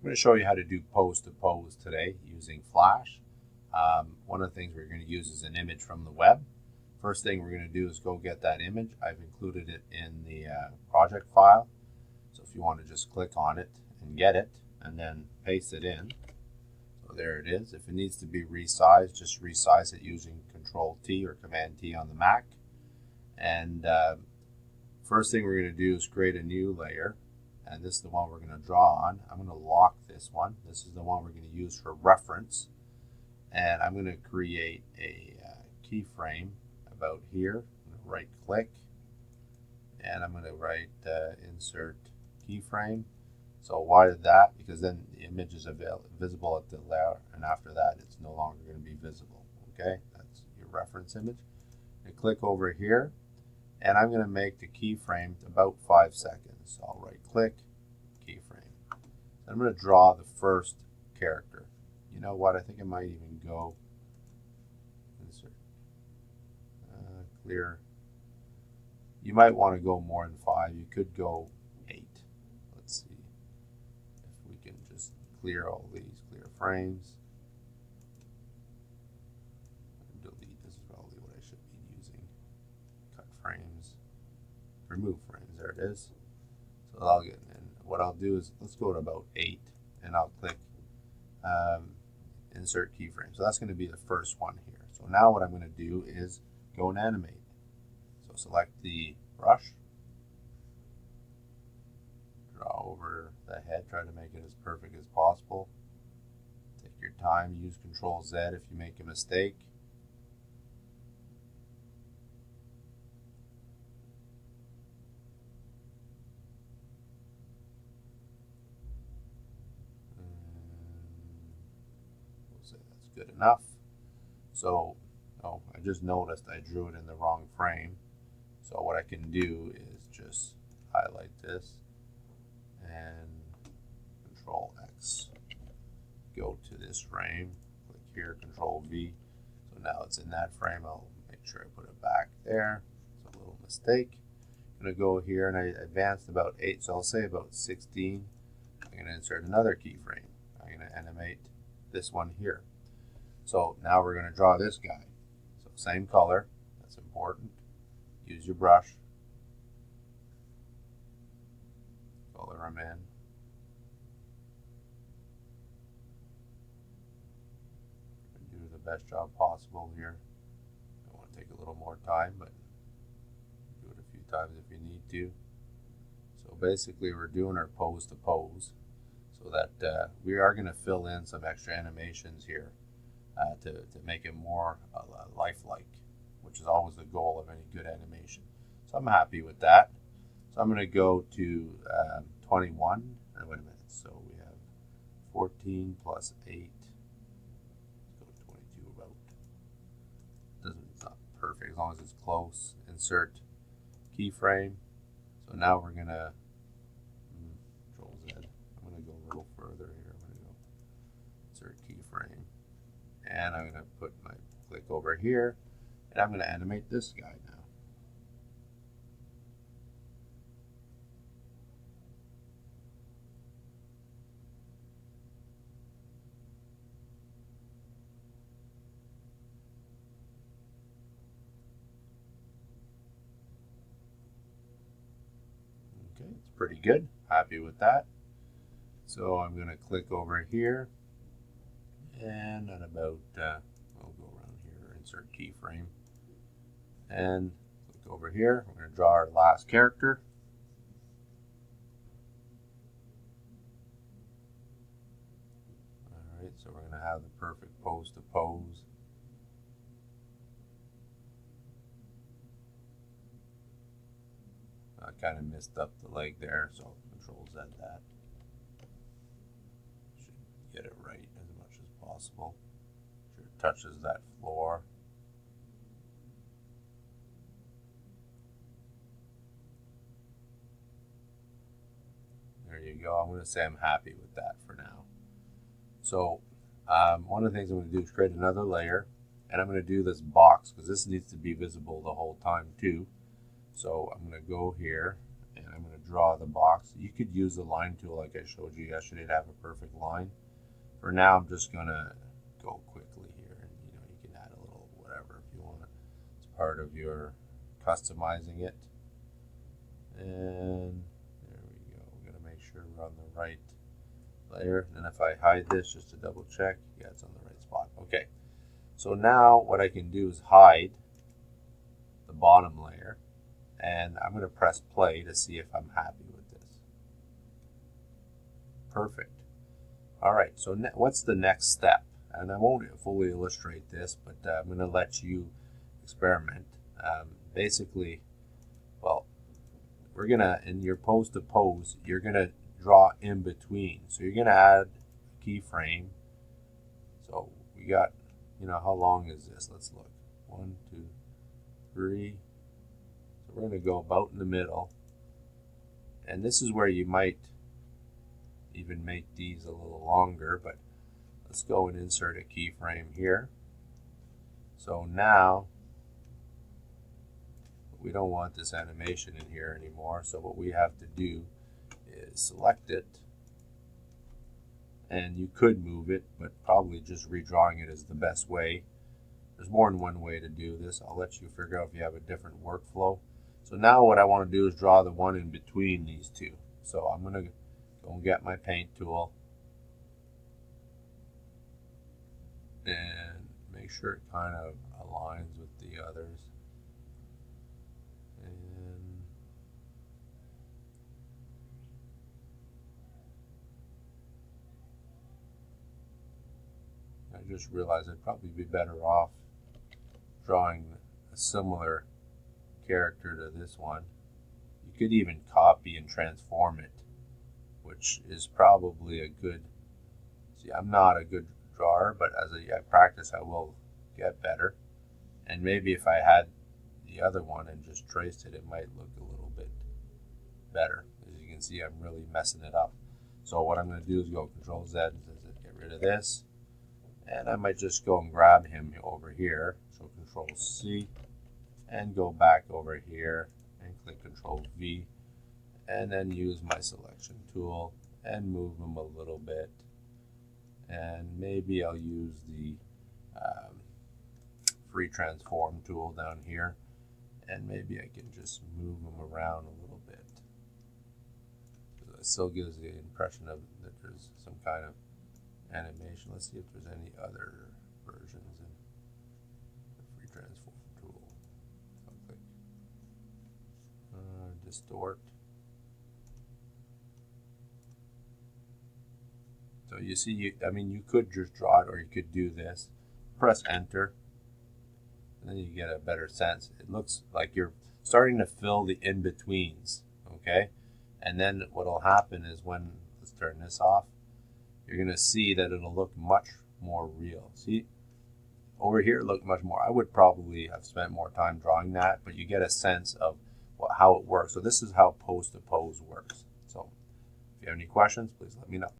I'm going to show you how to do pose to pose today using Flash. One of the things we're going to use is an image from the web. First thing we're going to do is go get that image. I've included it in the project file. So if you want to just click on it and get it and then paste it in. So there it is. If it needs to be resized, just resize it using Control T or Command T on the Mac. And first thing we're going to do is create a new layer. And this is the one we're going to draw on. I'm going to lock this one. This is the one we're going to use for reference. And I'm going to create a keyframe about here. I'm going to right click and I'm going to write insert keyframe. So why did that? Because then the image is visible at the layer, and after that it's no longer going to be visible. Okay, that's your reference image. And click over here, and I'm going to make the keyframe about 5 seconds. So I'll right click, keyframe. I'm going to draw the first character. You know what? I think I might even go insert clear. You might want to go more than 5. You could go 8. Let's see if we can just clear all these clear frames. Delete. This is probably what I should be using. Cut frames. Remove frames. There it is. So I'll get in. What I'll do is let's go to about 8, and I'll click insert keyframe. So that's going to be the first one here. So now what I'm going to do is go and animate. So select the brush, draw over the head, try to make it as perfect as possible. Take your time, use Control Z if you make a mistake. We'll say that's good enough. So, oh, I just noticed I drew it in the wrong frame. So what I can do is just highlight this and Control X. Go to this frame, click here, Control V. So now it's in that frame. I'll make sure I put it back there. It's a little mistake. I'm going to go here and I advanced about 8, so I'll say about 16. I'm going to insert another keyframe. I'm going to animate this one here. So now we're going to draw this guy. So same color, that's important. Use your brush, color them in. Do the best job possible here. I want to take a little more time, but do it a few times if you need to. So basically we're doing our pose to pose so that we are going to fill in some extra animations here to make it more lifelike, which is always the goal of any good animation. So I'm happy with that. So I'm going to go to 21. Wait a minute. So we have 14 plus 8. Let's go to 22 about. It's not perfect as long as it's close. Insert keyframe. So now we're going to Control Z. I'm going to go a little further here. I'm going to go insert keyframe. And I'm going to put my click over here. And I'm going to animate this guy now. Okay, it's pretty good. Happy with that. So I'm going to click over here. And at about, I'll go around here, insert keyframe. And click over here. We're going to draw our last character. Alright, so we're going to have the perfect pose to pose. I kind of messed up the leg there, so I'll Control Z that. Should get it right as much as possible. Sure it touches that floor. There you go. I'm going to say I'm happy with that for now. So one of the things I'm going to do is create another layer, and I'm going to do this box because this needs to be visible the whole time too. So I'm going to go here and I'm going to draw the box. You could use the line tool like I showed you yesterday to have a perfect line. For now, I'm just going to go quickly here, and you can add a little whatever if you want. It's part of your customizing it. And there we go. We're going to make sure we're on the right layer. And if I hide this just to double check, yeah, it's on the right spot. Okay. So now what I can do is hide the bottom layer, and I'm going to press play to see if I'm happy with this. Perfect. All right, so what's the next step? And I won't fully illustrate this, but I'm going to let you experiment. Basically, well, we're going to, in your pose to pose, you're going to draw in between. So you're going to add a keyframe. So we got, how long is this? Let's look. 1, 2, 3. So we're going to go about in the middle. And this is where you might even make these a little longer, but let's go and insert a keyframe here. So now we don't want this animation in here anymore. So what we have to do is select it, and you could move it, but probably just redrawing it is the best way. There's more than one way to do this. I'll let you figure out if you have a different workflow. So now what I want to do is draw the one in between these two. So I'm going to go and get my paint tool and make sure it kind of aligns with the others. And I just realized I'd probably be better off drawing a similar character to this one. You could even copy and transform it, which is probably a good, see, I'm not a good drawer, but as I practice, I will get better. And maybe if I had the other one and just traced it, it might look a little bit better. As you can see, I'm really messing it up. So what I'm going to do is go Control Z, get rid of this. And I might just go and grab him over here. So Control C, and go back over here and click Control V, and then use my selection tool and move them a little bit. And maybe I'll use the free transform tool down here, and maybe I can just move them around a little bit. It still gives the impression of that there's some kind of animation. Let's see if there's any other versions in the free transform tool. I'll click distort. So you see, you could just draw it, or you could do this. Press enter, and then you get a better sense. It looks like you're starting to fill the in-betweens, okay? And then what will happen is when, let's turn this off, you're going to see that it'll look much more real. See, over here it looked much more. I would probably have spent more time drawing that, but you get a sense of how it works. So this is how pose to pose works. So if you have any questions, please let me know.